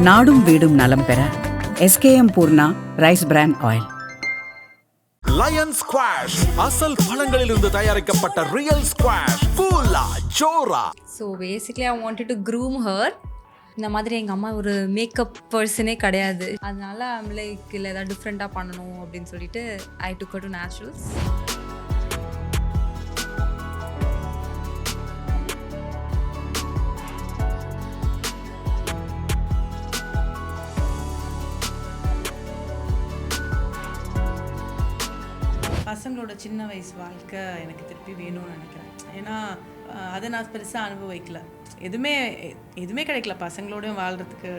நாடும் வீடும் நலம் பெற SKM Poorna rice brand oil. Lion squash அசல் பழங்களிலிருந்து தயாரிக்கப்பட்ட ரியல் ஸ்குவாஷ் கூலா ஜோரா. So basically I wanted to groom her. இந்த மாதிரி எங்கள் அம்மா ஒரு மேக்கப் பர்சனே கிடையாது, அதனால லைக் இல்லை ஏதாவது டிஃப்ரெண்ட்டாக பண்ணணும் அப்படின்னு சொல்லிட்டு I took her to naturals. பசங்களோட சின்ன வயசு வாழ்க்கை எனக்கு திருப்பி வேணும்னு நினைக்கிறேன். ஏன்னா அதை நான் பெருசாக அனுபவிக்கல, எதுவுமே கிடைக்கல பசங்களோடையும் வாழ்கிறதுக்கு.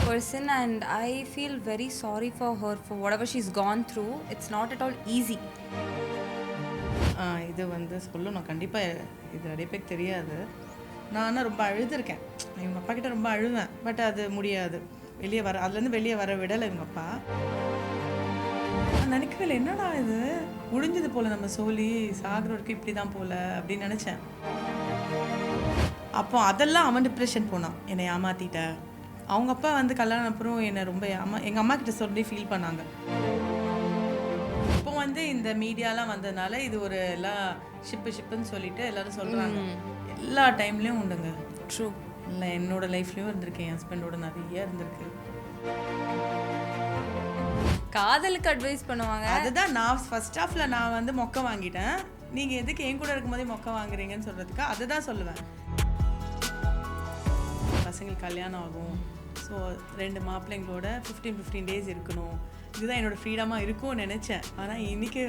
Person and I feel very sorry for her for whatever she's gone through. It's not at all easy. இது சொல்லணும் கண்டிப்பாக, இது நிறைய பேருக்கு தெரியாது. நான் ஆனால் ரொம்ப அழுதுருக்கேன். இவங்க அப்பா கிட்ட ரொம்ப அழுவேன், பட் அது முடியாது. அதுலேருந்து வெளியே வர விடலை இவங்க அப்பா. நான் நினைக்கவே இல்லை, என்னடா இது முடிஞ்சது போல், நம்ம சொல்லி சாகிற வரைக்கும் இப்படி தான் போல் அப்படின்னு நினச்சேன். அப்போ அதெல்லாம் அவன் டிப்ரெஷன் போனான், என்னை ஏமாற்றிட்ட. அவங்க அப்பா கல்யாணம் அப்புறம் என்னை ரொம்ப எங்கள் அம்மா கிட்ட சொல்லி ஃபீல் பண்ணாங்க. இப்போ இந்த மீடியாலாம் வந்ததுனால இது ஒரு எல்லாம் ஷிப்புன்னு சொல்லிட்டு எல்லாரும் சொல்கிறாங்க. எல்லா டைம்லேயும் உண்டுங்க. ட்ரூ. இல்லை என்னோட லைஃப்லேயும் இருந்திருக்கு, என் ஹஸ்பண்டோட நிறைய இருந்திருக்கு. காதலுக்கு அட்வைஸ் பண்ணுவாங்க. அதுதான் நான் ஃபர்ஸ்ட் ஹாஃப்ல நான் மொக்க வாங்கிட்டேன். நீங்க எதுக்கு என் கூட இருக்கும்போதே மொக்க வாங்குறீங்கன்னு சொல்றதுக்கு அதுதான் சொல்லுவேன். பசங்களுக்கு கல்யாணம் ஆகும், ஸோ 2 மாப்பிள்ளைங்களோட 15 டேஸ் இருக்கணும், இதுதான் என்னோட ஃப்ரீடமாக இருக்கும்னு நினச்சேன். ஆனால் இன்னைக்கு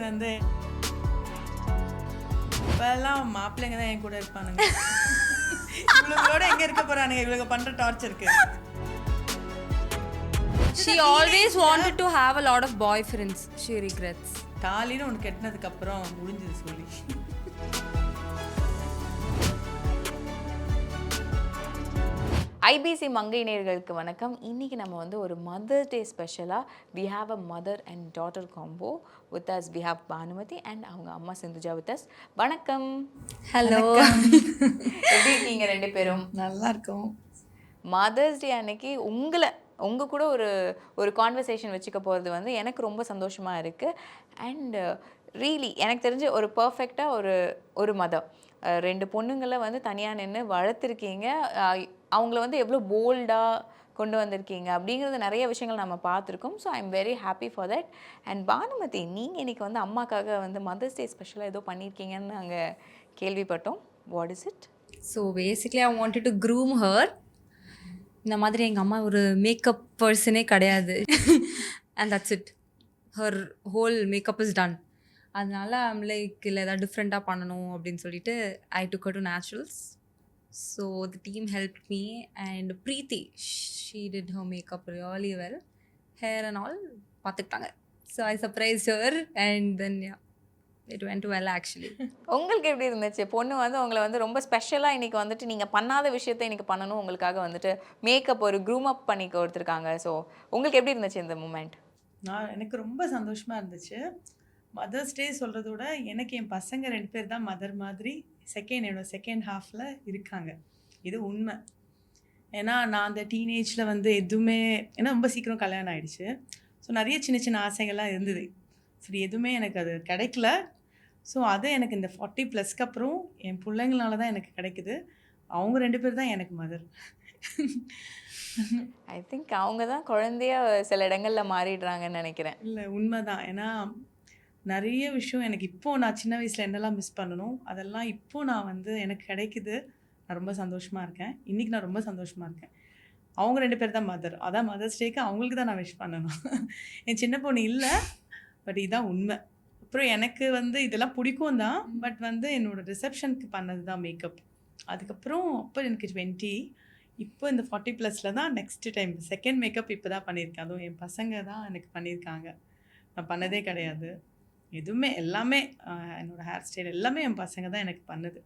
இப்போல்லாம் மாப்பிள்ளைங்க தான் என் கூட இருப்பானுங்க. இவங்களோட எங்கே இருக்க போகிறானுங்க இவங்க பண்ணுற டார்ச்சருக்கு. She always wanted to have a lot of boyfriends. She regrets. தாலின்னு ஒன்று கெட்டினதுக்கு அப்புறம் முடிஞ்சது சொல்லி. ஐபிசி மங்கை நேயர்களுக்கு வணக்கம். இன்றைக்கி நம்ம ஒரு மதர்ஸ் டே ஸ்பெஷலாக we have a mother and daughter combo with us. We have Bhanumathi and அவங்க அம்மா சிந்துஜா வித் அஸ். வணக்கம். ஹலோ, எப்படி இருக்கீங்க 2 பேரும்? நல்லா இருக்கும். மதர்ஸ் டே அன்னைக்கு உங்கள் கூட ஒரு கான்வர்சேஷன் வச்சுக்க போகிறது எனக்கு ரொம்ப சந்தோஷமாக இருக்குது. அண்ட் ரியலி எனக்கு தெரிஞ்ச ஒரு பர்ஃபெக்டாக ஒரு மதர் 2 பொண்ணுங்களை தனியாக நின்று வளர்த்துருக்கீங்க. அவங்கள எவ்வளோ போல்டாக கொண்டு வந்திருக்கீங்க அப்படிங்கிறது நிறைய விஷயங்கள் நம்ம பார்த்துருக்கோம். So I am very happy for that. And Bhanumathi, நீங்கள் இன்றைக்கி அம்மாக்காக மதர்ஸ் டே ஸ்பெஷலாக ஏதோ பண்ணியிருக்கீங்கன்னு நாங்கள் கேள்விப்பட்டோம். What is it? So basically I wanted to groom her. இந்த மாதிரி எங்கள் அம்மா ஒரு மேக்கப் பர்சனே கிடையாது, and that's it. Her whole makeup is done. அதனால லைக் இல்லை ஏதாவது டிஃப்ரெண்ட்டாக பண்ணணும் அப்படின்னு சொல்லிட்டு I took her to Naturals. So the team help me and Preethi she did her makeup really well. Hair and all பார்த்துக்கிட்டாங்க. So I surprise her and then it went well actually. உங்களுக்கு எப்படி இருந்துச்சு? பொண்ணு உங்களை ரொம்ப ஸ்பெஷலாக இன்றைக்கி நீங்கள் பண்ணாத விஷயத்தை இன்றைக்கி பண்ணணும், உங்களுக்காக மேக்கப் ஒரு க்ரூம் அப் பண்ணி கொடுத்துருக்காங்க. ஸோ உங்களுக்கு எப்படி இருந்துச்சு இந்த மூமெண்ட்? எனக்கு ரொம்ப சந்தோஷமாக இருந்துச்சு. மதர்ஸ் டே சொல்கிறத விட எனக்கு என் பசங்க 2 பேர் தான் மதர் மாதிரி என்னோட செகண்ட் ஹாஃபில் இருக்காங்க. இது உண்மை. ஏன்னா நான் அந்த டீனேஜில் எதுவுமே, ஏன்னா ரொம்ப சீக்கிரம் கல்யாணம் ஆகிடுச்சு. ஸோ நிறைய சின்ன சின்ன ஆசைகள்லாம் இருந்தது. சரி, எதுவுமே எனக்கு அது கிடைக்கல. ஸோ அது எனக்கு இந்த 40+ அப்புறம் என் பிள்ளைங்களால தான் எனக்கு கிடைக்குது. அவங்க 2 பேர் தான் எனக்கு மதர். ஐ திங்க் அவங்க தான் குழந்தைய சில இடங்களில் மாறிடுறாங்கன்னு நினைக்கிறேன். இல்லை, உண்மை தான். ஏன்னா நிறைய விஷயம் எனக்கு இப்போது நான் சின்ன வயசில் என்னெல்லாம் மிஸ் பண்ணணும் அதெல்லாம் இப்போது நான் எனக்கு கிடைக்குது. நான் ரொம்ப சந்தோஷமாக இருக்கேன். இன்றைக்கி நான் ரொம்ப சந்தோஷமாக இருக்கேன். அவங்க 2 பேர் தான் மதர். அதான் மதர்ஸ் டேக்கு அவங்களுக்கு தான் நான் விஷ் பண்ணணும். என் சின்ன பொண்ணு இல்லை, பட் இதுதான் உண்மை. அப்புறம் எனக்கு இதெல்லாம் பிடிக்கும் தான், பட் என்னோடய ரிசப்ஷனுக்கு பண்ணது தான் மேக்கப். அதுக்கப்புறம் அப்போ எனக்கு 20, இப்போ இந்த 40+ தான் நெக்ஸ்ட் டைம் செகண்ட் மேக்கப் இப்போ தான் பண்ணியிருக்கேன். அதுவும் என் பசங்க தான் எனக்கு பண்ணியிருக்காங்க, நான் பண்ணதே கிடையாது. எதுவுமே எல்லாமே என்னோடய ஹேர் ஸ்டைல் எல்லாமே என் பசங்க தான் எனக்கு பண்ணுது.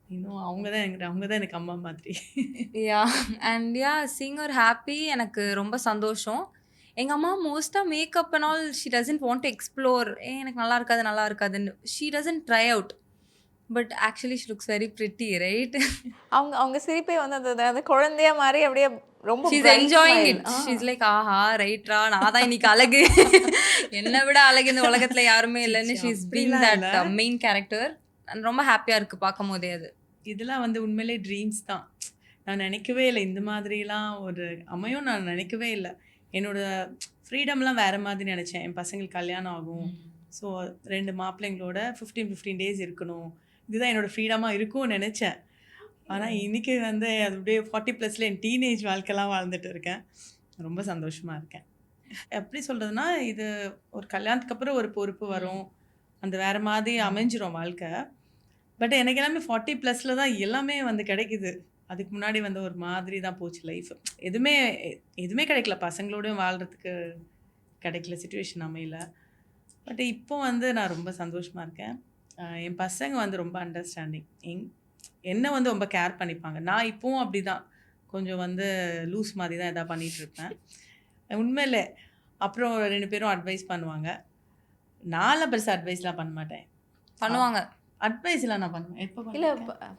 இன்னும் அவங்க தான் எனக்கு அம்மா மாதிரி. Yeah and yeah seeing her happy எனக்கு ரொம்ப சந்தோஷம். எங்கள் அம்மா மோஸ்ட்டாக makeup and all she doesn't want to explore. எனக்கு நல்லா இருக்காதுன்னு she doesn't try out. But actually she looks very pretty right. அவங்க சிரிப்பே வந்து அந்த குழந்தையா மாதிரி அப்படியே ரொம்ப she's enjoying it. She's like aha ரைட்ரா நான் தான் இன்னைக்கு அழகு, என்னை விட அழகு இந்த உலகத்துல யாருமே இல்லைன்னு she's being that main character. ரொம்ப ஹாப்பியா இருக்கு பார்க்கும் போதே. அது இதெல்லாம் வந்து உண்மையிலே ட்ரீம்ஸ் தான். நான் நினைக்கவே இல்லை இந்த மாதிரிலாம் ஒரு அமையும், நான் நினைக்கவே இல்லை. என்னோட ஃப்ரீடம்லாம் வேறு மாதிரி நினச்சேன். என் பசங்களுக்கு கல்யாணம் ஆகும், ஸோ 2 மாப்பிள்ளைங்களோட 15 டேஸ் இருக்கணும், இதுதான் என்னோடய ஃப்ரீடமாக இருக்கும்னு நினச்சேன். ஆனால் இன்றைக்கி வந்து அது அப்படியே 40+ என் டீனேஜ் வாழ்க்கைலாம் வாழ்ந்துட்டு இருக்கேன். ரொம்ப சந்தோஷமாக இருக்கேன். எப்படி சொல்கிறதுனா, இது ஒரு கல்யாணத்துக்கு அப்புறம் ஒரு பொறுப்பு வரும், அந்த வேறு மாதிரி அமைஞ்சிரும் வாழ்க்கை. பட் எனக்கு எல்லாமே 40+ தான் எல்லாமே வந்து கிடைக்குது. அதுக்கு முன்னாடி வந்து ஒரு மாதிரி தான் போச்சு லைஃப். எதுவுமே கிடைக்கல, பசங்களோடையும் வாழ்கிறதுக்கு கிடைக்கல, சுச்சுவேஷன் அமையல. பட் இப்போ வந்து நான் ரொம்ப சந்தோஷமாக இருக்கேன். என் பசங்க வந்து ரொம்ப அண்டர்ஸ்டாண்டிங், என்ன வந்து ரொம்ப கேர் பண்ணிப்பாங்க. நான் இப்போவும் அப்படி தான் கொஞ்சம் வந்து லூஸ் மாதிரி தான் எதாவது பண்ணிகிட்ருப்பேன் உண்மையிலே. அப்புறம் 2 பேரும் அட்வைஸ் பண்ணுவாங்க. நான்லாம் பெருசாக அட்வைஸ்லாம் பண்ண மாட்டேன். பண்ணுவாங்க அட்வைஸ்லாம் நான் பண்ணுவேன். எப்போ இல்லை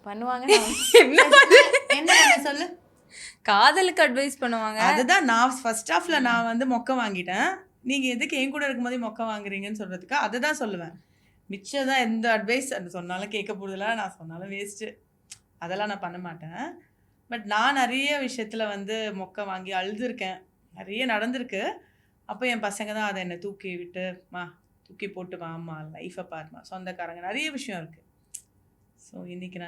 பண்ணுவாங்க. என்ன சொல்லு. காதலுக்கு அட்வைஸ் பண்ணுவாங்க. அதுதான் நான் ஃபர்ஸ்ட் ஹாஃப்ல நான் வந்து மொக்க வாங்கிட்டேன். நீங்கள் எதுக்கு என் கூட இருக்கும்போதே மொக்க வாங்குறீங்கன்னு சொல்கிறதுக்கு அதை தான் சொல்லுவேன். மிச்சம் தான் எந்த அட்வைஸ் அது சொன்னாலும் கேட்க போகிறதில்ல, நான் சொன்னாலும் வேஸ்ட்டு, அதெல்லாம் நான் பண்ண மாட்டேன். பட் நான் நிறைய விஷயத்தில் வந்து மொக்க வாங்கி அழுதுருக்கேன், நிறைய நடந்திருக்கு. அப்போ என் பசங்க தான் அதை என்னை தூக்கி விட்டு, தூக்கி போட்டு வாம்மா லைஃப்பை பாருமா, சொந்தக்காரங்க நிறைய விஷயம் இருக்குது. ஸோ இன்றைக்கி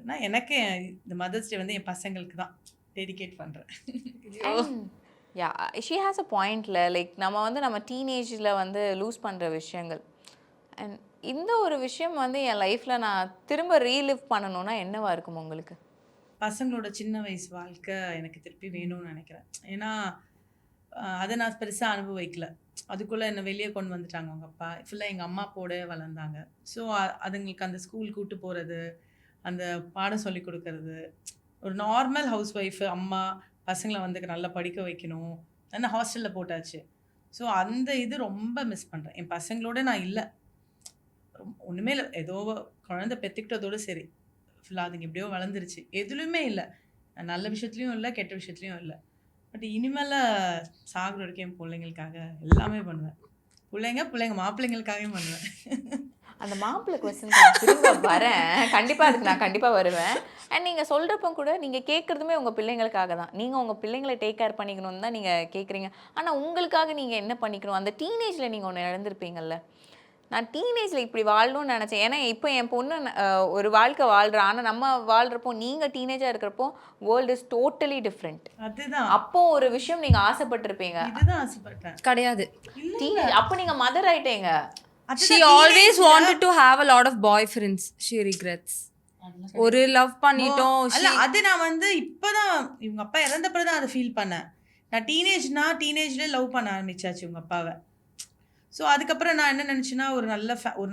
நான் எனக்கு இந்த மதர்ஸ் டே வந்து என் பசங்களுக்கு தான் டெடிகேட் பண்ணுறேன். யா ஷி ஹாஸ் அ பாயிண்ட்ல லைக் நம்ம வந்து நம்ம டீனேஜில் வந்து லூஸ் பண்ணுற விஷயங்கள். அண்ட் இந்த ஒரு விஷயம் வந்து என் லைஃப்பில் நான் திரும்ப ரீலிவ் பண்ணணுன்னா என்னவா இருக்கும் உங்களுக்கு? பசங்களோட சின்ன வயசு வாழ்க்கை எனக்கு திருப்பி வேணும்னு நினைக்கிறேன். ஏன்னா அதை நான் பெருசாக அனுபவிக்கல. அதுக்குள்ளே என்னை வெளியே கொண்டு வந்துட்டாங்க அவங்க அப்பா. ஃபுல்லாக எங்கள் அம்மா போட வளர்ந்தாங்க. ஸோ அதுங்களுக்கு அந்த ஸ்கூல் கூட்டு போகிறது, அந்த பாடம் சொல்லி கொடுக்கறது, ஒரு நார்மல் ஹவுஸ் ஒய்ஃபு அம்மா பசங்களை வந்து நல்லா படிக்க வைக்கணும், ஆனால் ஹாஸ்டலில் போட்டாச்சு. ஸோ அந்த இது ரொம்ப மிஸ் பண்ணுறேன். என் பசங்களோட நான் இல்லை, ஒன்றுமே இல்லை. ஏதோ குழந்தை பெற்றுக்கிட்டதோடு சரி, ஃபுல்லாக அதுங்க எப்படியோ வளர்ந்துருச்சு. எதுலையுமே இல்லை, நல்ல விஷயத்துலையும் இல்லை, கெட்ட விஷயத்துலையும் இல்லை. பட் இனிமேல் சாகுற வரைக்கும் என் பிள்ளைங்களுக்காக எல்லாமே பண்ணுவேன். பிள்ளைங்க மாப்பிள்ளைங்களுக்காகவும் பண்ணுவேன். அந்த மாப்பிள்ளை கொஸ்டின் திரும்ப வரேன், கண்டிப்பாக அதுக்கு நான் கண்டிப்பாக வருவேன். அண்ட் நீங்கள் சொல்கிறப்போ கூட நீங்கள் கேட்குறதுமே உங்கள் பிள்ளைங்களுக்காக தான். நீங்கள் உங்கள் பிள்ளைங்களை டேக் கேர் பண்ணிக்கணும்னு தான் நீங்கள் கேட்குறீங்க. ஆனால் உங்களுக்காக நீங்கள் என்ன பண்ணிக்கணும்? அந்த டீனேஜில் நீங்கள் ஒன்று இழந்திருப்பீங்கள்ல, நான் டீனேஜில் இப்படி வாழணும்னு நினச்சேன். ஏன்னா இப்போ என் பொண்ணு ஒரு வாழ்க்கை வாழ்கிறா, ஆனால் நம்ம வாழ்கிறப்போ நீங்கள் டீனேஜாக இருக்கிறப்போ வேர்ல்டு இஸ் டோட்டலி டிஃப்ரெண்ட். அதுதான் அப்போ ஒரு விஷயம் நீங்கள் ஆசைப்பட்டிருப்பீங்க. இதுதான் ஆசைப்பட்டேன். கிடையாது. டீனேஜ் அப்போ நீங்கள் மதர் ஆயிட்டீங்க. She always wanted to have a lot of boyfriends. She regrets. ஒரு லவ் பண்ணிட்டோம். அல்ல, அது நான் வந்து இப்போதான் இவங்க அப்பா இறந்த பிறகு தான் அதை ஃபீல் பண்ணேன். நான் டீனேஜ்லேயே லவ் பண்ண ஆரம்பிச்சாச்சு உங்கள் அப்பாவை. ஸோ அதுக்கப்புறம் நான் என்ன நினச்சேன்னா, ஒரு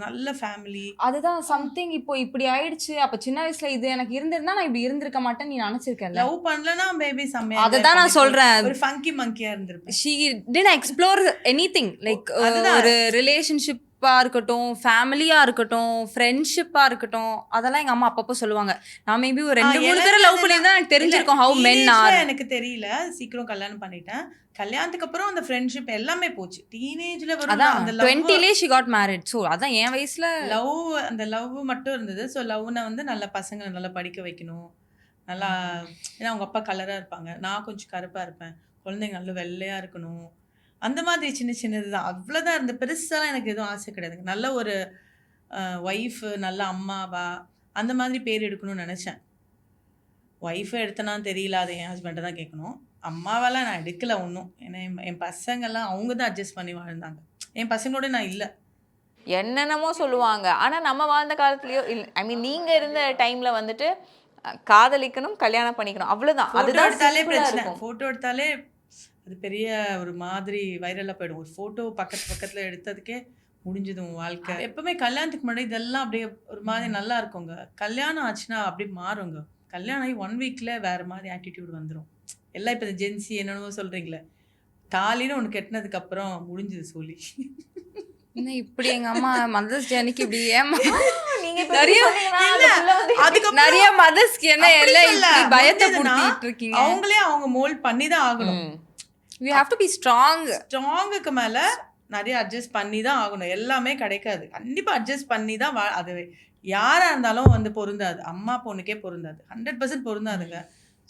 நல்ல ஃபேமிலி. அதுதான் சம்திங் இப்போ இப்படி ஆயிடுச்சு. அப்போ சின்ன வயசுல இது எனக்கு இருந்திருந்தா நான் இப்படி இருந்திருக்க மாட்டேன். நீ நினைச்சிருக்கல, லவ் பண்ணலனா பேபி செம்மையா. அதுதான் நான் சொல்றேன், ஒரு ஃபங்கி மங்கியா இருந்திருப்பேன். she didn't explore anything like ஒரு ரிலேஷன்ஷிப்பா இருக்கட்டும், ஃபேமிலியா இருக்கட்டும், ஃப்ரெண்ட்ஷிப்பா இருக்கட்டும், அதெல்லாம் எங்க அம்மா அப்பப்போ சொல்லுவாங்க. நான் மேபி ஒரு 2-3 பேரை லவ் பண்ணியிருந்தா எனக்கு தெரிஞ்சிருக்கும் how men are. எனக்கு தெரியல, சீக்கிரம் கல்யாணம் பண்ணிட்டேன். கல்யாணத்துக்கு அப்புறம் அந்த ஃப்ரெண்ட்ஷிப் எல்லாமே போச்சு. டீனேஜ்ல வரும் அந்த 20லயே she got married. ஸோ அதான் என் வயசுல அந்த லவ் மட்டும் இருந்தது. ஸோ லவ்னை வந்து நல்ல பசங்களை நல்லா படிக்க வைக்கணும், நல்லா. ஏன்னா அவங்க அப்பா கலராக இருப்பாங்க, நான் கொஞ்சம் கருப்பாக இருப்பேன், குழந்தைங்க நல்லா வெள்ளையாக இருக்கணும், அந்த மாதிரி சின்னது தான். அவ்வளோதான் இருந்த, பெருசாலாம் எனக்கு எதுவும் ஆசை கிடையாதுங்க. நல்ல ஒரு ஒய்ஃபு, நல்ல அம்மாவா அந்த மாதிரி பேர் எடுக்கணும்னு நினச்சேன். ஒய்ஃபை எடுத்தனான்னு தெரியல, அது என் ஹஸ்பண்டை தான் கேட்கணும். அம்மாவெல்லாம் நான் எடுக்கலை ஒன்றும். ஏன்னா என் பசங்கள்லாம் அவங்க தான் அட்ஜஸ்ட் பண்ணி வாழ்ந்தாங்க. என் பசங்களோட நான் இல்லை. என்னென்னமோ சொல்லுவாங்க, ஆனால் நம்ம வாழ்ந்த காலத்துலேயோ இல்லை, ஐ மீன் நீங்கள் இருந்த டைமில் வந்துட்டு காதலிக்கணும், கல்யாணம் பண்ணிக்கணும், அவ்வளோதான். அதுதான் எடுத்தாலே பிரச்சனை. ஃபோட்டோ எடுத்தாலே அது பெரிய ஒரு மாதிரி வைரலாக போயிடும். ஒரு ஃபோட்டோ பக்கத்தில் எடுத்ததுக்கே முடிஞ்சது உன் வாழ்க்கை. எப்பவுமே கல்யாணத்துக்கு முன்னாடி இதெல்லாம் அப்படியே ஒரு மாதிரி நல்லா இருக்குங்க. கல்யாணம் ஆச்சுன்னா அப்படியே மாறுங்க. கல்யாணம் ஆகி 1 வீக்கில் வேறு மாதிரி ஆட்டிடியூட் வந்துடும். எல்லாம் இப்போ இந்த ஜென்சி என்னென்னவோ சொல்கிறீங்களே, தாலின்னு ஒன்று கெட்டினதுக்கப்புறம் முடிஞ்சது சொல்லி. இன்னும் இப்படி எங்கள் அம்மா மதர்ஸ் டே அன்னைக்கு இப்படி ஏமா நீ நீங்க இப்ப நிறைய சொன்னீங்கன்னா அந்த புள்ள வந்து அதுக்கப்புறம் நிறைய மதர்ஸ்க்கு என்ன அப்படி எல்லாம் சொல்ல, இப்படி பயத்தை முடிஞ்சதுன்னா, புடுத்திட்டு இருக்கீங்க. அவங்களே அவங்க மோல்ட் பண்ணி தான் ஆகணும். we have to be strong. ஸ்ட்ராங்குக்கு மேல நிறைய அட்ஜஸ்ட் பண்ணி தான் ஆகணும். எல்லாமே கிடைக்காது. கண்டிப்பா அட்ஜஸ்ட் பண்ணி தான் அது யாரா இருந்தாலும் வந்து பொருந்தாது. அம்மா பொண்ணுக்கே பொருந்தாது. 100% பொருந்தாதுங்க.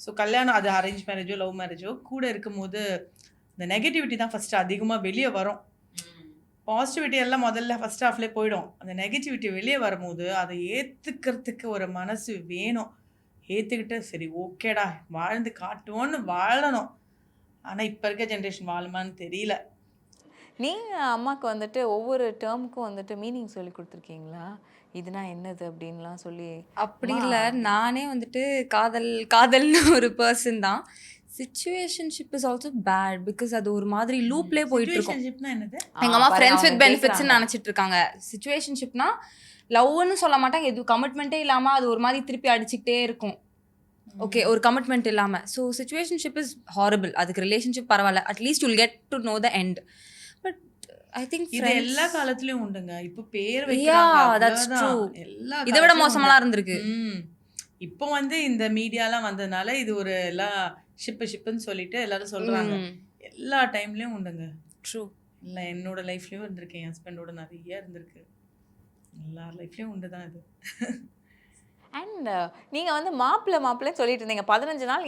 ஸோ கல்யாணம் அது அரேஞ்ச் மேரேஜோ லவ் மேரேஜோ கூட இருக்கும்போது இந்த நெகட்டிவிட்டி தான் ஃபர்ஸ்ட் அதிகமாக வெளியே வரும். பாசிட்டிவிட்டி எல்லாம் முதல்ல ஃபர்ஸ்ட் ஹாஃப்லேயே போயிடும். அந்த நெகட்டிவிட்டி வெளியே வரும்போது அதை ஏற்றுக்கிறதுக்கு ஒரு மனசு வேணும். ஏற்றுக்கிட்டு சரி ஓகேடா வாழ்ந்து காட்டுவோன்னு வாழணும். ஆனால் இப்போ இருக்க ஜென்ரேஷன் வாழுமான்னு தெரியல. நீங்க அம்மாக்கு வந்துட்டு ஒவ்வொரு டேர்முக்கும் வந்துட்டு மீனிங் சொல்லி கொடுத்துருக்கீங்களா? இதுனா என்னது அப்படின்லாம் சொல்லி? அப்படி இல்ல, நானே வந்துட்டு காதல்னு ஒரு பர்சன் தான். Situationship is also bad because அது ஒரு மாதிரி லூப்லேயே போயிட்டு இருக்கும். சிச்சுவேஷன்ஷிப்னா என்னது? எங்க அம்மா பாருங்க, ஃப்ரெண்ட்ஸ் வித் அவங்க பெனிஃபிட்ஸ் கேக்குறாங்க. நினைச்சிட்டு இருக்காங்க. சிச்சுவேஷன்ஷிப்னா லவ்னு சொல்ல மாட்டாங்க, எதுவும் கமிட்மெண்ட்டே இல்லாம அது ஒரு மாதிரி திருப்பி அடிச்சுக்கிட்டே இருக்கும். ஓகே, ஒரு கமிட்மெண்ட் இல்லாம. So situationship is horrible. அதுக்கு ரிலேஷன்ஷிப் பரவாயில்ல, at least you'll get to know the end. But I think இது எல்லா காலத்துலயும் உண்டுங்க. இப்போ பேர் வைக்கிறாங்க, Yeah, that's அவ்வளவுதான். true. எல்லா இதை விட காலத்துலயும் மோசமெல்லாம் உண்டு. இருந்திருக்கு. இப்போ வந்து இந்த மீடியாலாம் வந்ததுனால இது ஒரு எல்லாம் ஷிப்புன்னு சொல்லிட்டு எல்லாரும் சொல்றாங்க. எல்லா டைம்லயும் உண்டுங்க. ட்ரூ. இல்லை என்னோட லைஃப்லயும் இருந்திருக்கு, என் ஹஸ்பண்டோட நிறைய இருந்திருக்கு. எல்லார் லைஃப்லயும் உண்டு தான் இது. அண்ட் நீங்கள் வந்து மாப்பிள்ளை சொல்லிட்டு இருந்தீங்க. 15 நாள்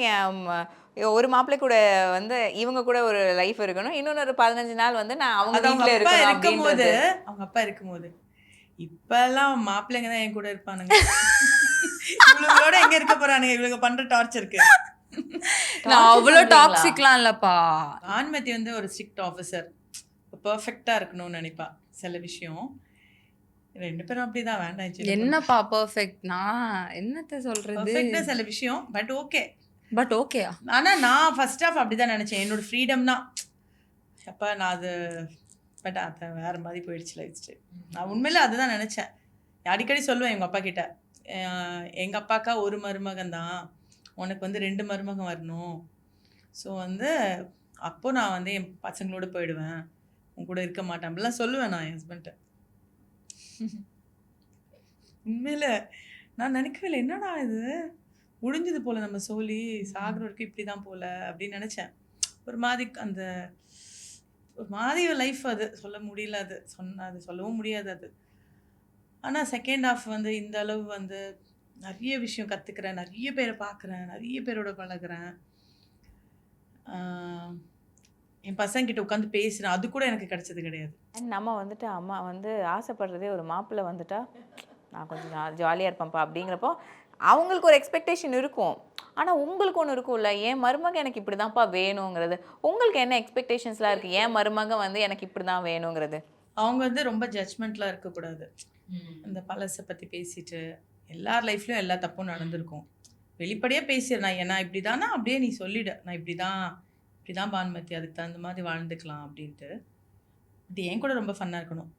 ஒரு மாப்பிள்ளை கூட வந்து இவங்க கூட ஒரு லைஃப் இருக்கணும், இன்னொரு 15 நாள் வந்து நான் அவங்க அது அவங்க வீட்டில் அப்பா இருக்கணும் இருக்கும்போது அப்படின்றது. அவங்க அப்பா இருக்கும்போது இப்பெல்லாம் மாப்பிள்ளைங்க தான் என் கூட இருப்பானுங்க. இவங்களோட எங்க இருக்க போறானுங்க இவங்க பண்ற டார்ச்சருக்கு. நான் அவ்வளோ டாக்ஸிக்லாம் இல்லப்பா. ஆண்மதி வந்து ஒரு ஸ்ட்ரிக்ட் ஆஃபீஸர், பர்ஃபெக்டா இருக்கணும்னு நினைப்பா. சில விஷயம் 2 பேரும் அப்படிதான். வேண்டாம் என்னப்பா பர்ஃபெக்ட்னா என்னத்த சொல்றது? பர்ஃபெக்ட்னா சில விஷயம் பட் ஓகே. But okay. ஆனா நான் ஃபர்ஸ்ட் ஆஃப் அப்படிதான் நினைச்சேன். என்னோட ஃப்ரீடம் தான். அப்ப நான் அது பட் அது வேற மாதிரி போயிடுச்சு லைஃப் ஸ்டைல். நான் உண்மையில அதுதான் நினைச்சேன். அடிக்கடி சொல்லுவேன் எங்க அப்பா கிட்ட, எங்க அப்பாக்கா ஒரு மருமகன் தான், உனக்கு வந்து 2 மருமகன் வரணும். ஸோ வந்து அப்போ நான் வந்து என் பசங்களோட போயிடுவேன், உன் கூட இருக்க மாட்டேன் அப்படிலாம் சொல்லுவேன் நான் என் ஹஸ்பண்ட்டை. உண்மையில நான் நினைக்கவே இல்லை, என்னடா இது முடிஞ்சது போல நம்ம சொல்லி சாகிற வரைக்கும் இப்படி தான் போல அப்படின்னு நினச்சேன். ஒரு மாதிரி அந்த ஒரு மாதிரி லைஃப் அது சொல்ல முடியல. அது அது சொல்லவும் முடியாது அது. ஆனால் செகண்ட் ஹாஃப் வந்து இந்த அளவு வந்து நிறைய விஷயம் கற்றுக்கிறேன், நிறைய பேரை பார்க்குறேன், நிறைய பேரோட பழகுறேன். என் பசங்கிட்ட உட்காந்து பேசுகிறேன், அது கூட எனக்கு கிடைச்சது கிடையாது. நம்ம வந்துட்டு அம்மா வந்து ஆசைப்படுறதே ஒரு மாப்பிள்ளை வந்துட்டா நான் கொஞ்சம் ஜாலியாக இருப்பேன்ப்பா அப்படிங்கிறப்போ அவங்களுக்கு ஒரு எக்ஸ்பெக்டேஷன் இருக்கும். ஆனால் உங்களுக்கு ஒன்று இருக்கும்ல, என் மருமக எனக்கு இப்படி தான்ப்பா வேணுங்கிறது. உங்களுக்கு என்ன எக்ஸ்பெக்டேஷன்ஸ்லாம் இருக்குது? என் மருமக வந்து எனக்கு இப்படி தான் வேணுங்கிறது. அவங்க வந்து ரொம்ப ஜட்ஜ்மெண்ட்லாம் இருக்கக்கூடாது. அந்த பழசை பற்றி பேசிட்டு எல்லார் லைஃப்லையும் எல்லா தப்பும் நடந்திருக்கும். வெளிப்படையாக பேசிடுறேன், நான் இப்படி தானா அப்படியே நீ சொல்லிவிட, நான் இப்படி தான் பானுமதி, அதுக்கு தகுந்த மாதிரி வாழ்ந்துக்கலாம் அப்படின்ட்டு. இது என் கூட ரொம்ப ஃபன்னாக இருக்கணும்,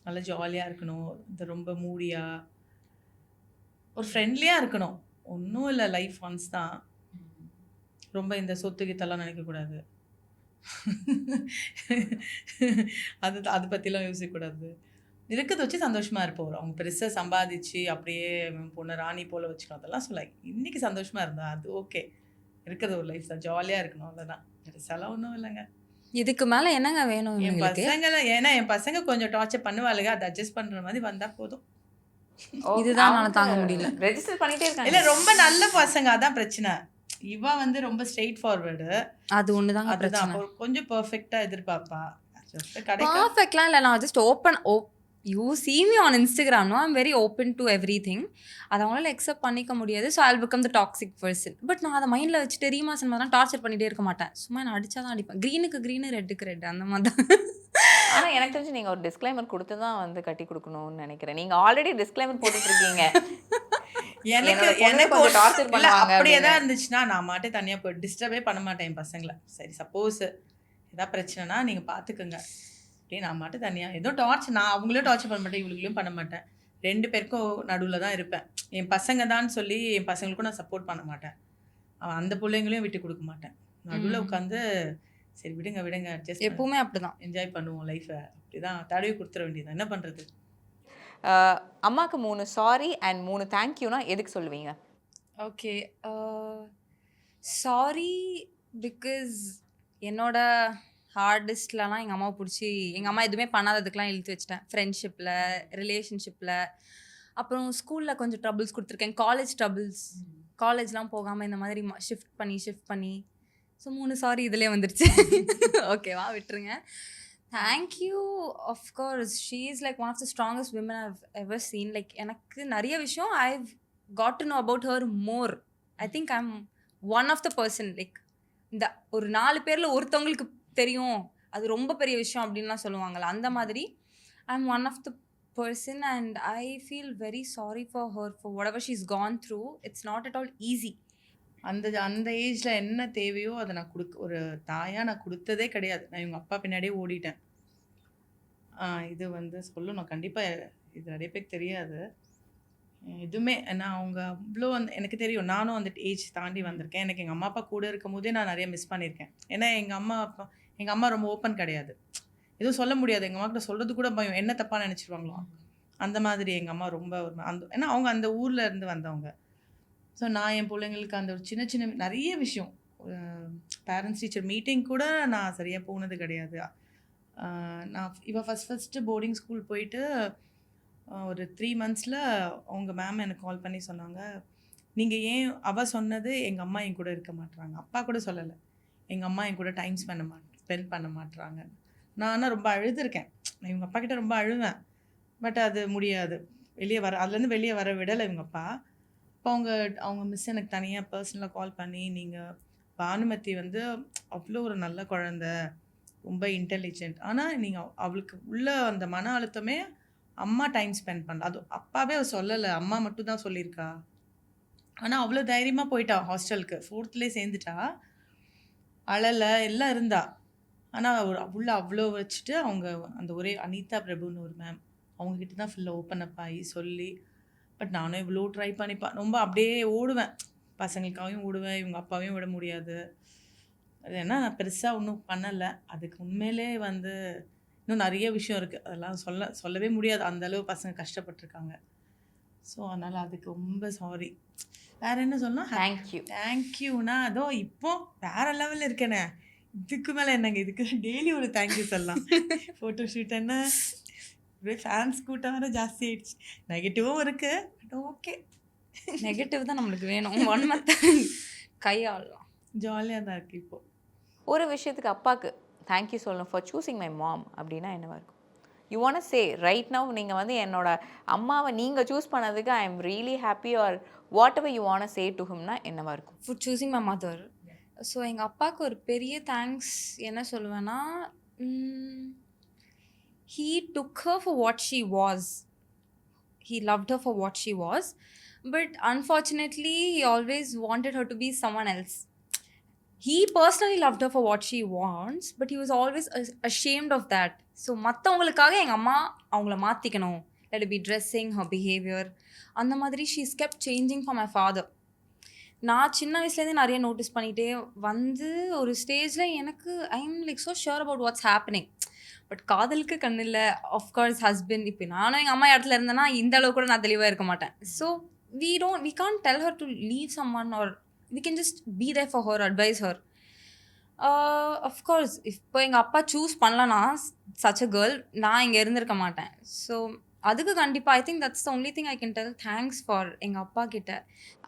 நல்லா ஜாலியாக இருக்கணும், இந்த ரொம்ப மூடியாக ஒரு ஃப்ரெண்ட்லியாக இருக்கணும். ஒன்றும் இல்லை, லைஃப் ஒன்ஸ் தான். ரொம்ப இந்த சொத்து கித்தெல்லாம் நினைக்கக்கூடாது. அது பற்றிலாம் யோசிக்கக்கூடாது. இருக்கிறத வச்சு சந்தோஷமாக இருப்போம். அவங்க பெருசாக சம்பாதிச்சு அப்படியே பொண்ணை ராணி போல் வச்சுக்கணும் அதெல்லாம் சொல்ல. இன்றைக்கி சந்தோஷமாக இருந்தா அது ஓகே. இருக்கிறது ஒரு லைஃப் தான், ஜாலியாக இருக்கணும், அவ்வளோதான். பெருசாலாம் ஒன்றும் இல்லைங்க. இதுக்கு மேலே என்னங்க வேணும் என் உங்களுக்கு? பசங்களை ஏன்னா என் பசங்க கொஞ்சம் டார்ச்சர் பண்ணுவாளுங்க, அதை அட்ஜஸ்ட் பண்ணுற மாதிரி வந்தால் போதும். இதுதான் நான் தாங்க முடியல. ரெஜிஸ்டர் பண்ணிட்டே இருக்காங்க. இல்லை ரொம்ப நல்ல பசங்க, அதான் பிரச்சனை. இவ வந்து ரொம்ப ஸ்ட்ரெயிட் ஃபார்வர்டு, அது ஒன்று தாங்க அதுதான். பிரச்சனை. அப்போ கொஞ்சம் பர்ஃபெக்டாக எதிர்பார்ப்பா. கிடைக்கும். பர்ஃபெக்ட்லாம் இல்லை, நான் just you see me on Instagram, no, I'm very open to everything. அதை அவங்களால அக்செப்ட் பண்ணிக்க முடியாது. So I'll become the toxic person. But நான் அதை மைண்டில் வச்சுட்டு ரீமாசன் மாதிரிலாம் டார்ச்சர் பண்ணிகிட்டே இருக்க மாட்டேன். சும்மா நான் அடித்தா தான் அடிப்பேன். க்ரீனுக்கு க்ரீனு, ரெட்டுக்கு ரெட், அந்த மாதிரி தான். ஆனால் எனக்கு தெரிஞ்சு நீங்கள் ஒரு டிஸ்க்ளைமர் கொடுத்து தான் வந்து கட்டி கொடுக்கணும்னு நினைக்கிறேன். நீங்கள் ஆல்ரெடி டிஸ்க்ளைமர் போட்டுட்ருக்கீங்க. எனக்கு கொஞ்சம் டார்ச்சர் பண்ணுவாங்க அப்படியே தான் இருந்துச்சுன்னா நான் மாட்டே தனியாக போய் டிஸ்டர்பே பண்ண மாட்டேன் என் பசங்களை. சரி சப்போஸ் ஏதாவது பிரச்சனைனா நீங்கள் பார்த்துக்குங்க அப்படியே, நான் மாட்டே தனியாக ஏதோ டார்ச்சர், நான் அவங்களையும் டார்ச்சர் பண்ண மாட்டேன், இவங்களுக்கும் பண்ண மாட்டேன். 2 பேருக்கும் நடுவில் தான் இருப்பேன். என் பசங்க தான் சொல்லி என் பசங்களுக்கும் நான் சப்போர்ட் பண்ண மாட்டேன், அந்த பிள்ளைங்களையும் விட்டு கொடுக்க மாட்டேன். நடுவில் உட்காந்து சரி விடுங்க அட்ஜஸ்ட் எப்பவுமே அப்படிதான் என்ஜாய் பண்ணுவோம் லைஃப்பை, அப்படி தான் தடவி கொடுத்துட வேண்டியது, என்ன பண்ணுறது. அம்மாவுக்கு 3 சாரி அண்ட் 3 தேங்க்யூனா எதுக்கு சொல்லுவீங்க? ஓகே. சாரி பிகாஸ் என்னோட ஹார்டஸ்ட்லலாம் எங்கள் அம்மாவை பிடிச்சி எங்கள் அம்மா எதுவுமே பண்ணாததுக்கெலாம் இழுத்து வச்சிட்டேன். ஃப்ரெண்ட்ஷிப்பில், ரிலேஷன்ஷிப்பில், அப்புறம் ஸ்கூலில் கொஞ்சம் ட்ரபிள்ஸ் கொடுத்துருக்கேன். காலேஜ் ட்ரபிள்ஸ், காலேஜ்லாம் போகாமல் இந்த மாதிரி ஷிஃப்ட் பண்ணி ஸோ 3 சாரி இதிலே வந்துருச்சு. ஓகேவா, விட்டுருங்க. Thank you of course she is like one of the strongest women I've ever seen. Like எனக்கு நிறைய விஷயம் I've got to know about her more. I think I'm one of the person, like இந்த ஒரு 4 பேரில் ஒருத்தவங்களுக்கு தெரியும் அது ரொம்ப பெரிய விஷயம் அப்படின்லாம் சொல்லுவாங்கள்ல, அந்த மாதிரி I'm one of the person and I feel very sorry for her for whatever she's gone through. It's not at all easy. அந்த ஏஜில் என்ன தேவையோ அதை நான் ஒரு தாயாக நான் கொடுத்ததே கிடையாது. நான் இவங்க அப்பா பின்னாடியே ஓடிட்டேன். இது வந்து சொல்லணும் கண்டிப்பாக, இது நிறைய பேருக்கு தெரியாது எதுவுமே. நான் அவங்க அவ்வளோ எனக்கு தெரியும், நானும் அந்த ஏஜ் தாண்டி வந்திருக்கேன். எனக்கு எங்கள் அம்மா அப்பா கூட இருக்கும் போதே நான் நிறைய மிஸ் பண்ணியிருக்கேன். ஏன்னா எங்கள் அம்மா ரொம்ப ஓப்பன் கிடையாது, எதுவும் சொல்ல முடியாது. எங்கள் அம்மா கிட்ட சொல்கிறது கூட பயம், என்ன தப்பாக நினச்சிருவாங்களோ அந்த மாதிரி. எங்கள் அம்மா ரொம்ப ஏன்னா அவங்க அந்த ஊரில் இருந்து வந்தவங்க. ஸோ நான் என் பிள்ளைங்களுக்கு அந்த ஒரு சின்ன நிறைய விஷயம், பேரண்ட்ஸ் டீச்சர் மீட்டிங் கூட நான் சரியாக போனது கிடையாது. நான் ஃபஸ்ட்டு போர்டிங் ஸ்கூல் போயிட்டு ஒரு 3 monthஸில் அவங்க மேம் எனக்கு கால் பண்ணி சொன்னாங்க, நீங்கள் ஏன் அவள் சொன்னது எங்கள் அம்மா என் கூட இருக்க மாட்டுறாங்க, அப்பா கூட சொல்லலை, எங்கள் அம்மா என் கூட டைம் ஸ்பெண்ட் பண்ண மாட்டுறாங்க. நான் ஆனால் ரொம்ப அழுதுருக்கேன், நான் இவங்க அப்பா கிட்டே ரொம்ப அழுவேன். பட் அது முடியாது, அதுலேருந்து வெளியே வர விடலை இவங்க அப்பா. அப்போ அவங்க மிஸ் எனக்கு தனியாக பர்சனலாக கால் பண்ணி, நீங்கள் பானுமதி வந்து அவ்வளோ ஒரு நல்ல குழந்தை, ரொம்ப இன்டெலிஜென்ட், ஆனால் நீங்கள் அவளுக்கு உள்ள அந்த மன அழுத்தமே அம்மா டைம் ஸ்பெண்ட் பண்ணல, அது அப்பாவே அவள் சொல்லலை, அம்மா மட்டும் தான் சொல்லியிருக்கா. ஆனால் அவ்வளோ தைரியமாக போயிட்டா ஹாஸ்டலுக்கு, 4th சேர்ந்துட்டா, அழலை எல்லாம் இருந்தா. ஆனால் உள்ள அவ்வளோ வச்சுட்டு அவங்க அந்த ஒரே அனிதா பிரபுன்னு ஒரு மேம், அவங்கக்கிட்ட தான் ஃபுல்லாக ஓப்பன் அப் ஆகி சொல்லி. பட் நானும் இவ்வளோ ட்ரை பண்ணிப்பேன், ரொம்ப அப்படியே ஓடுவேன், பசங்களுக்காகவும் ஓடுவேன், இவங்க அப்பாவையும் விட முடியாது. அது ஏன்னா நான் பெருசாக ஒன்றும் பண்ணலை. அதுக்கு உண்மையிலே வந்து இன்னும் நிறைய விஷயம் இருக்குது, அதெல்லாம் சொல்லவே முடியாது, அந்தளவு பசங்க கஷ்டப்பட்டுருக்காங்க. ஸோ அதனால் அதுக்கு ரொம்ப சாரி. வேறு என்ன சொல்லணும், தேங்க்யூனா அதோ இப்போ வேறு லெவலில் இருக்கேனே, இதுக்கு மேலே என்னங்க, இதுக்கு டெய்லி ஒரு தேங்க்யூ சொல்லலாம். ஃபோட்டோ ஷூட் என்ன ஃபேன்ஸ் கூட்டம் வேறு ஜாஸ்தி ஆகிடுச்சு, நெகட்டிவும் இருக்குது. பட் ஓகே, நெகட்டிவ் தான் நம்மளுக்கு வேணும், 1 month கையாளலாம், ஜாலியாக தான் இருக்குது. இப்போது ஒரு விஷயத்துக்கு அப்பாவுக்கு தேங்க்யூ சொல்லணும் ஃபார் சூஸிங் மை மாம் அப்படின்னா என்னவா இருக்கும்? You want say right now, நீங்கள் வந்து என்னோட அம்மாவை நீங்கள் சூஸ் பண்ணதுக்கு I am really happy or whatever you want say to ஹிம்னா என்னவா இருக்கும்? For choosing my mother. So எங்கள் அப்பாவுக்கு ஒரு பெரிய தேங்க்ஸ் என்ன சொல்லுவேன்னா, he took her for what she was. He loved her for what she was. But unfortunately, he always wanted her to be someone else. He personally loved her for what she wants, but he was always ashamed of that. So மற்றவங்களுக்காக எங்கள் அம்மா அவங்கள மாற்றிக்கணும், let it be dressing, her behavior, அந்த மாதிரி she's kept changing for my father. நான் சின்ன வயசுலேருந்தே நிறைய நோட்டீஸ் பண்ணிகிட்டே வந்து ஒரு ஸ்டேஜில் எனக்கு I am like so sure about what's happening. But காதலுக்கு கண் இல்லை, ஆஃப்கோர்ஸ் ஹஸ்பண்ட். இப்போ நானும் எங்கள் அம்மா இடத்துல இருந்தேன்னா இந்த அளவு கூட நான் தெளிவாக இருக்க மாட்டேன். So we can't tell her to leave someone, or we can just be there for her, advise her. Of course, இப்போ எங்கள் அப்பா சூஸ் பண்ணலன்னா such a girl நான் இங்கே இருந்திருக்க மாட்டேன். ஸோ அதுக்கு கண்டிப்பாக I think that's the only thing I can tell thanks for எங்கள் அப்பா கிட்ட.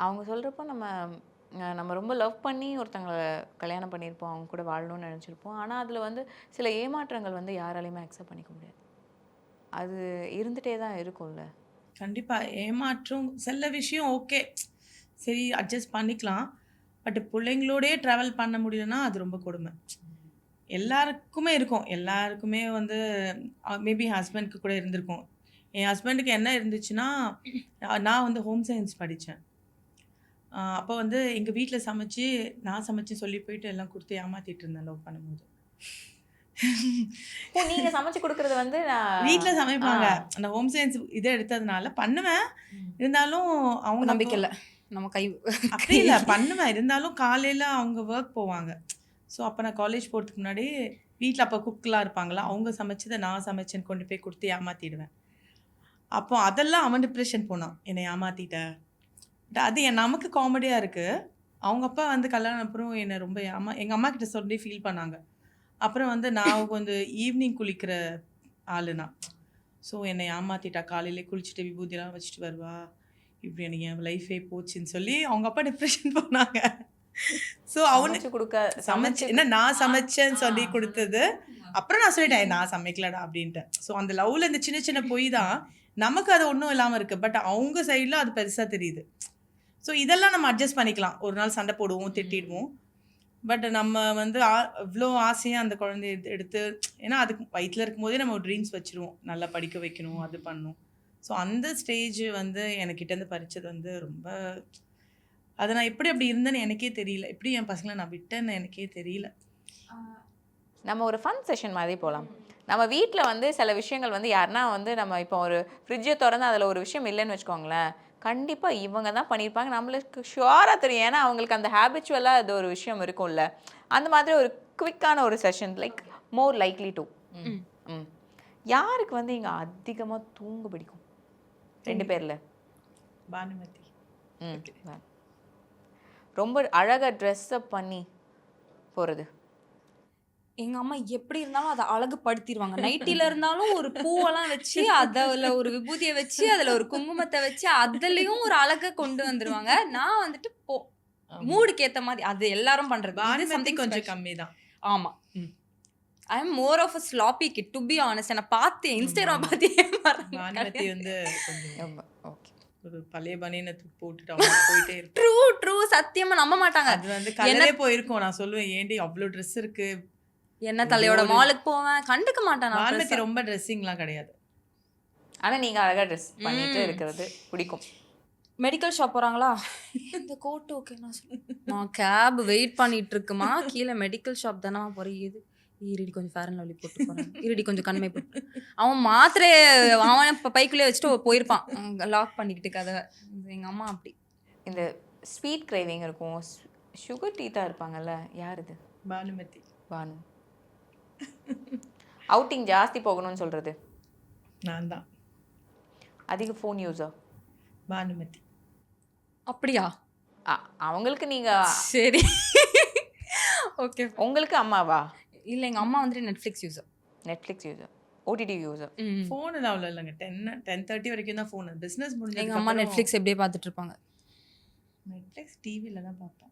அவங்க சொல்கிறப்போ நம்ம ரொம்ப லவ் பண்ணி ஒருத்தங்களை கல்யாணம் பண்ணியிருப்போம், அவங்க கூட வாழணும்னு நினச்சிருப்போம். ஆனால் அதில் வந்து சில ஏமாற்றங்கள் வந்து யாராலையுமே அக்செப்ட் பண்ணிக்க முடியாது, அது இருந்துகிட்டே தான் இருக்கும்ல. கண்டிப்பாக ஏமாற்றம் சில விஷயம் ஓகே சரி அட்ஜஸ்ட் பண்ணிக்கலாம். பட் பிள்ளைங்களோடே ட்ராவல் பண்ண முடியலன்னா அது ரொம்ப கொடுமை. எல்லாருக்குமே இருக்கும், எல்லாருக்குமே வந்து மேபி ஹஸ்பண்டுக்கு கூட இருந்திருக்கும். என் ஹஸ்பண்டுக்கு என்ன இருந்துச்சுன்னா, நான் வந்து ஹோம் சயின்ஸ் படித்தேன். அப்போ வந்து எங்கள் வீட்டில் சமைச்சு நான் சமைச்சு சொல்லி போயிட்டு எல்லாம் கொடுத்து ஏமாற்றிட்டு இருந்தேன் லவ் பண்ணும்போது. நீங்கள் சமைச்சு கொடுக்குறது வந்து வீட்டில் சமைப்பாங்க, அந்த ஹோம் சயின்ஸ் இதை எடுத்ததுனால பண்ணுவேன். இருந்தாலும் அவங்க நம்பிக்கை இல்லை, நம்ம கை அப்படி இல்லை பண்ணுவேன். இருந்தாலும் காலையில் அவங்க ஒர்க் போவாங்க. ஸோ அப்போ நான் காலேஜ் போகிறதுக்கு முன்னாடி வீட்டில் அப்போ குக்கெலாம் இருப்பாங்களா, அவங்க சமைச்சதை நான் சமைச்சேன்னு கொண்டு போய் கொடுத்து ஏமாற்றிடுவேன். அப்போ அதெல்லாம் அவன் டிப்ரெஷன் போனான், என்னை ஏமாத்திட்ட. அது நமக்கு காமெடியாக இருக்குது. அவங்க அப்பா வந்து கல்யாணம் அப்புறம் என்னை ரொம்ப எங்கள் அம்மா கிட்ட சொல்லி ஃபீல் பண்ணாங்க. அப்புறம் வந்து நான் கொஞ்சம் ஈவினிங் குளிக்கிற ஆளுனா, ஸோ என்னை ஏமாத்திட்டா, காலையிலே குளிச்சுட்டு விபூதியெல்லாம் வச்சுட்டு வருவா, இப்படி எனக்கு என் லைஃபே போச்சுன்னு சொல்லி அவங்க அப்பா டிப்ரெஷன் போனாங்க. ஸோ அவனுக்கு சமைச்சு என்ன நான் சமைச்சேன்னு சொல்லி கொடுத்தது. அப்புறம் நான் சொல்லிட்டேன் நான் சமைக்கலடா அப்படின்ட்டு. ஸோ அந்த லவ்ல இந்த சின்ன சின்ன பொய் தான் நமக்கு அது ஒன்றும் இல்லாமல் இருக்குது, பட் அவங்க சைடில் அது பெருசாக தெரியுது. ஸோ இதெல்லாம் நம்ம அட்ஜஸ்ட் பண்ணிக்கலாம், ஒரு நாள் சண்டை போடுவோம், திட்டிடுவோம். பட் நம்ம வந்து இவ்வளோ ஆசையாக அந்த குழந்தைய எடுத்து, ஏன்னா அதுக்கு வயிற்றில் இருக்கும்போதே நம்ம ஒரு ட்ரீம்ஸ் வச்சுருவோம், நல்லா படிக்க வைக்கணும், அது பண்ணணும். ஸோ அந்த ஸ்டேஜ் வந்து என்கிட்டேருந்து பறிச்சது வந்து ரொம்ப, அதை நான் எப்படி அப்படி இருந்தேன்னு எனக்கே தெரியல, எப்படி என் பசங்களை நான் விட்டேன்னு எனக்கே தெரியல. நம்ம ஒரு ஃபன் செஷன் மாதிரி போகலாம். நம்ம வீட்டில் வந்து சில விஷயங்கள் வந்து யாருன்னா வந்து நம்ம இப்போ ஒரு ஃப்ரிட்ஜை திறந்து அதில் ஒரு விஷயம் இல்லைன்னு வச்சுக்கோங்களேன், கண்டிப்பாக இவங்க தான் பண்ணியிருப்பாங்க, நம்மளுக்கு ஷுவராக தெரியும். ஏன்னா அவங்களுக்கு அந்த ஹேபிச்சுவலாக அது ஒரு விஷயம் இருக்கும்ல. அந்த மாதிரி ஒரு குவிக்கான ஒரு session, like more likely to. யாருக்கு வந்து இங்கே அதிகமாக தூங்க பிடிக்கும்? 2 பேரில். பானுமதி. ரொம்ப அழகாக ட்ரெஸ்அப் பண்ணி போகிறது. எங்கள் அம்மா எப்படி இருந்தாலும் அதை அழகுபடுத்திடுவாங்க. நைட்டியில் இருந்தாலும் ஒரு பூவெல்லாம் வச்சு, அதில் ஒரு விபூதியை வச்சு, அதில் ஒரு குங்குமத்தை வச்சு, அதுலேயும் ஒரு அழகை கொண்டு வந்துடுவாங்க. நான் வந்துட்டு மூடுக்கு ஏற்ற மாதிரி அது எல்லாரும் பண்ணுறது. பானுமதி கொஞ்சம் கம்மி தான். ஆமாம். I am more of a sloppy kid, to be honest. என்னை பார்த்து இன்ஸ்டாகிராம் பார்த்து பானுமதி வந்து ஓகே, ஒரு பழைய பனியனை போட்டுட்டு அவங்க போயிட்டே இருக்கு. ட்ரூ சத்தியமா நம்ப மாட்டாங்க. அது வந்து கலரே போயிருக்கும். நான் சொல்லுவேன், ஏண்டி அவ்வளோ ட்ரெஸ் இருக்கு, என்ன தலையோட மாலுக்கு போவேன், கண்டுக்க மாட்டான். பானுமதி ரொம்ப ட்ரெஸ்ஸிங்லாம் கிடையாது. ஆனால் நீங்கள் அழகாக ட்ரெஸ் பண்ணிட்டு இருக்கிறது பிடிக்கும். மெடிக்கல் ஷாப் போகிறாங்களா, இந்த கோட்டு ஓகே, நான் கேப் வெயிட் பண்ணிட்டு இருக்குமா, கீழே மெடிக்கல் ஷாப் தானே போகிறீங்க, இருடி கொஞ்சம் ஃபேர் அண்ட் லவ்லி போட்டு போகிறேன், இருடி கொஞ்சம் கண்மை போட்டு, அவன் மாத்திரையை அவன் இப்போ பைக்குள்ளே வச்சுட்டு போயிருப்பான் லாக் பண்ணிக்கிட்டு கதவை. எங்கள் அம்மா அப்படி. இந்த ஸ்வீட் கிரேவிங் இருக்கும், சுகர் டீத்தாக இருப்பாங்கல்ல, யார் இது? பானுமதி. பானு. அவுட்டிங் ஜாஸ்தி போகணும்னு சொல்கிறது நான் தான். அதிக ஃபோன் யூஸர் பானுமதி. அப்படியா? அவங்களுக்கு நீங்கள் சரி ஓகே. உங்களுக்கு அம்மாவா? இல்லை, எங்கள் அம்மா வந்துட்டு Netflix user. Netflix user, OTT user. Phone அவ்வளோ இல்லைங்க, 10:30 வரைக்கும் தான் ஃபோனு. பிஸ்னஸ் முடிஞ்சு எங்கள் அம்மா நெட்ஃப்ளிக்ஸ் எப்படியே பார்த்துட்டு இருப்பாங்க. நெட்ஃப்ளிக்ஸ் டிவியில் தான் பார்ப்பேன்.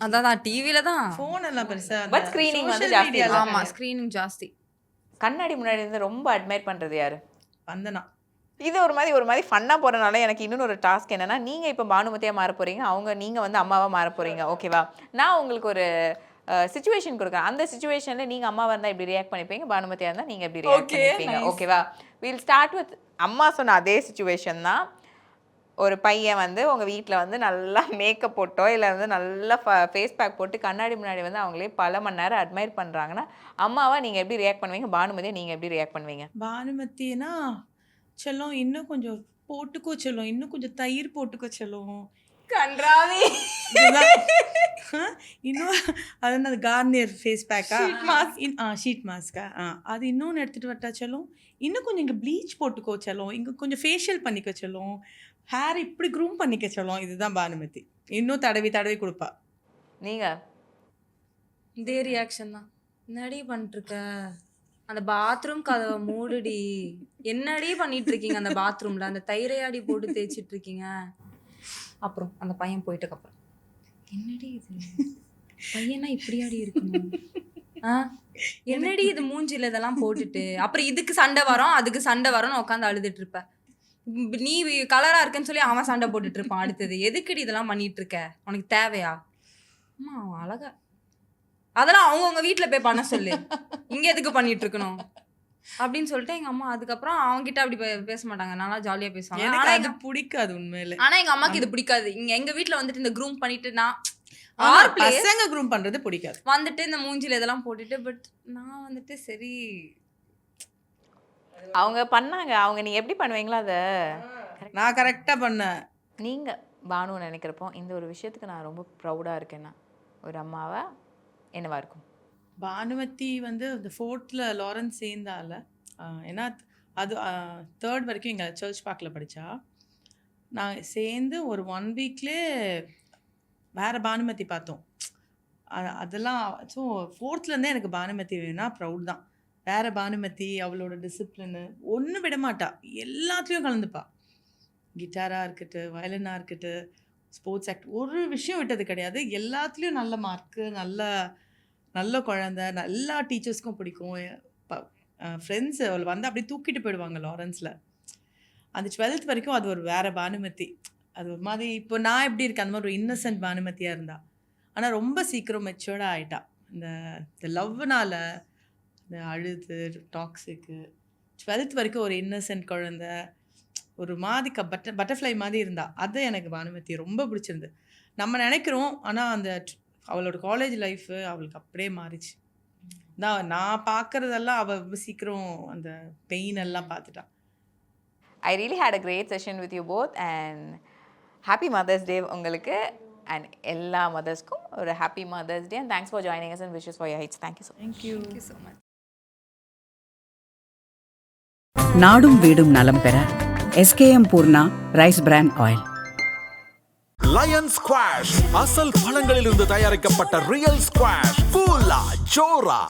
அதான் டிவியில் தான். ஃபோன் எல்லாம் பெருசாக, பட் ஸ்க்ரீனிங் வந்து ஜாஸ்தி. ஆமாம், ஸ்க்ரீனிங் ஜாஸ்தி. கண்ணாடி முன்னாடி இருந்து ரொம்ப அட்மையர் பண்ணுறது யார்? வந்தனா. இது ஒரு மாதிரி ஃபன்னாக போகிறனால எனக்கு இன்னொன்று ஒரு டாஸ்க் என்னென்னா, நீங்கள் இப்போ பானுமதியாக மாற போகிறீங்க, நீங்கள் வந்து அம்மாவாக மாற போகிறீங்க, ஓகேவா? நான் உங்களுக்கு ஒரு சிச்சுவேஷன் கொடுக்குறேன். அந்த சிச்சுவேஷனில் நீங்கள் அம்மாவாக இருந்தால் இப்படி ரியாக்ட் பண்ணிப்பீங்க, பானுமதியாக இருந்தால் நீங்கள் எப்படி ரியாக்ட் பண்ணிப்பீங்க, ஓகேவா? வில் ஸ்டார்ட் வித் அம்மா சொன்ன அதே சிச்சுவேஷன் தான். ஒரு பையன் வந்து உங்கள் வீட்டில் வந்து நல்லா மேக்கப் போட்டோ இல்லை வந்து நல்லா ஃபேஸ் பேக் போட்டு கண்ணாடி முன்னாடி வந்து அவங்களே பல மணி நேரம் அட்மையர் பண்ணுறாங்கன்னா, அம்மாவா நீங்கள் எப்படி ரியாக்ட் பண்ணுவீங்க, பானுமதியை நீங்கள் எப்படி ரியாக்ட் பண்ணுவீங்க? பானுமதினா செல்லம் இன்னும் கொஞ்சம் போட்டுக்கோ செல்லம், இன்னும் கொஞ்சம் தயிர் போட்டுக்கோ செல்லம், கன்றாவி. இன்னும் அது என்னது கார்னியர் ஃபேஸ் பேக்கா, ஷீட் மாஸ்கா, அது இன்னொன்று எடுத்துகிட்டு வரட்டா செல்லம், இன்னும் கொஞ்சம் இங்கே ப்ளீச் போட்டுக்கோ செல்லம், இங்கே கொஞ்சம் ஃபேஷியல் பண்ணிக்க செல்லம், ஹேர் இப்படி க்ரூம் பண்ணிக்க செல்லம். இதுதான் பானுமதி. இன்னும் தடவி தடவி கொடுப்பா. நீங்கள் இதே ரியாக்ஷன் தான். என்னடி பண்ணிட்டுருக்க, அந்த பாத்ரூம் கதவை மூடுடி, என்னடி பண்ணிட்டு இருக்கீங்க அந்த பாத்ரூமில், அந்த தைரையாடி போட்டு தேய்ச்சிட்டு இருக்கீங்க. அப்புறம் அந்த பையன் போயிட்டதுக்கப்புறம், என்னடி இது பையனா இப்படியாடி இருக்கணும், என்னடி இது மூஞ்சில இதெல்லாம் போட்டுட்டு, அப்புறம் இதுக்கு சண்டை வரும் அதுக்கு சண்டை வரும்னு உட்காந்து அழுதுட்டு இருப்ப. நீ கலரா இருக்குன்னு சொல்லி அவன் சண்டை போட்டுட்டு இருப்பான். அடுத்தது எதுக்குடி இதெல்லாம் பண்ணிட்டு இருக்க, உனக்கு தேவையா? அம்மா அழகா, அதெல்லாம் அவங்கவுங்க வீட்டில் போய் பண்ண சொல்லு, இங்கே எதுக்கு பண்ணிட்டு இருக்கணும் அப்படின்னு சொல்லிட்டு எங்கள் அம்மா அதுக்கப்புறம் அவங்ககிட்ட அப்படி பேச மாட்டாங்க, நல்லா ஜாலியாக பேசுவாங்க. ஆனால் அது பிடிக்காது உண்மையில. ஆனால் எங்கள் அம்மாவுக்கு இது பிடிக்காது. எங்கள் வீட்டில் வந்துட்டு இந்த க்ரூம் பண்ணிட்டு நான் பசங்க க்ரூம் பண்ணுறது பிடிக்காது, வந்துட்டு இந்த மூஞ்சில் இதெல்லாம் போட்டுட்டு. பட் நான் வந்துட்டு சரி அவங்க பண்ணாங்க, அவங்க நீங்கள் எப்படி பண்ணுவீங்களோ அதை நான் கரெக்டாக பண்ணேன். நீங்கள் பானு நினைக்கிறப்போ இந்த ஒரு விஷயத்துக்கு நான் ரொம்ப ப்ரௌடாக இருக்கேன்னா ஒரு அம்மாவா என்னவா இருக்கும்? பானுமதி வந்து அந்த 4th லாரன்ஸ் சேர்ந்தால, ஏன்னா அது 3rd வரைக்கும் இங்கே சர்ச் பார்க்கில் படித்தா. நான் சேர்ந்து ஒரு 1 வீக்லேயே வேறு பானுமதி பார்த்தோம். அதெல்லாம் ஸோ 4thலேருந்தே எனக்கு பானுமதி வேணும்னா ப்ரௌட் தான். வேறு பானுமதி அவளோட டிசிப்ளினு ஒன்றும் விட மாட்டா, எல்லாத்துலேயும் கலந்துப்பா. கிட்டாராக இருக்கட்டும், வயலினாக இருக்கட்டும், ஸ்போர்ட்ஸ் ஆக்ட் ஒரு விஷயம் விட்டது கிடையாது. எல்லாத்துலேயும் நல்ல மார்க்கு, நல்ல குழந்த, எல்லா டீச்சர்ஸ்க்கும் பிடிக்கும். ஃப்ரெண்ட்ஸ் அவள் வந்து அப்படியே தூக்கிட்டு போயிடுவாங்க லாரன்ஸில். அந்த 12th வரைக்கும் அது ஒரு வேறு பானுமதி. அது ஒரு மாதிரி இப்போ நான் எப்படி இருக்கேன் அந்த மாதிரி ஒரு இன்னசென்ட் பானுமதியாக இருந்தா. ஆனால் ரொம்ப சீக்கிரம் மெச்சூர்டாக ஆகிட்டா. இந்த லவ்னால் இந்த அழுது டாக்ஸிக்கு 12th வரைக்கும் ஒரு இன்னசென்ட் குழந்த, ஒரு மாதிரி பட்டர்ஃப்ளை மாதிரி இருந்தா. அது எனக்கு பானுமதி ரொம்ப பிடிச்சிருந்து. நம்ம நினைக்கிறோம், ஆனால் அந்த அவளோட காலேஜ் லைஃபு அவளுக்கு அப்படியே மாறிச்சு. நான் பார்க்குறதெல்லாம் அவள் ரொம்ப சீக்கிரம் அந்த பெயின் எல்லாம் பார்த்துட்டா. I really had a great session with you both and happy Mother's Day உங்களுக்கு and எல்லா மதர்ஸ்க்கும் ஒரு happy Mother's Day and thanks for joining us and wishes for your heights. Thank you so much. Thank you so much. நாடும் வீடும் நலம் பெற SKM Poorna rice brand oil. Lion squash அசல் பழங்களிலிருந்து தயாரிக்கப்பட்ட ரியல் ஸ்குவாஷ், கூலா, ஜோரா.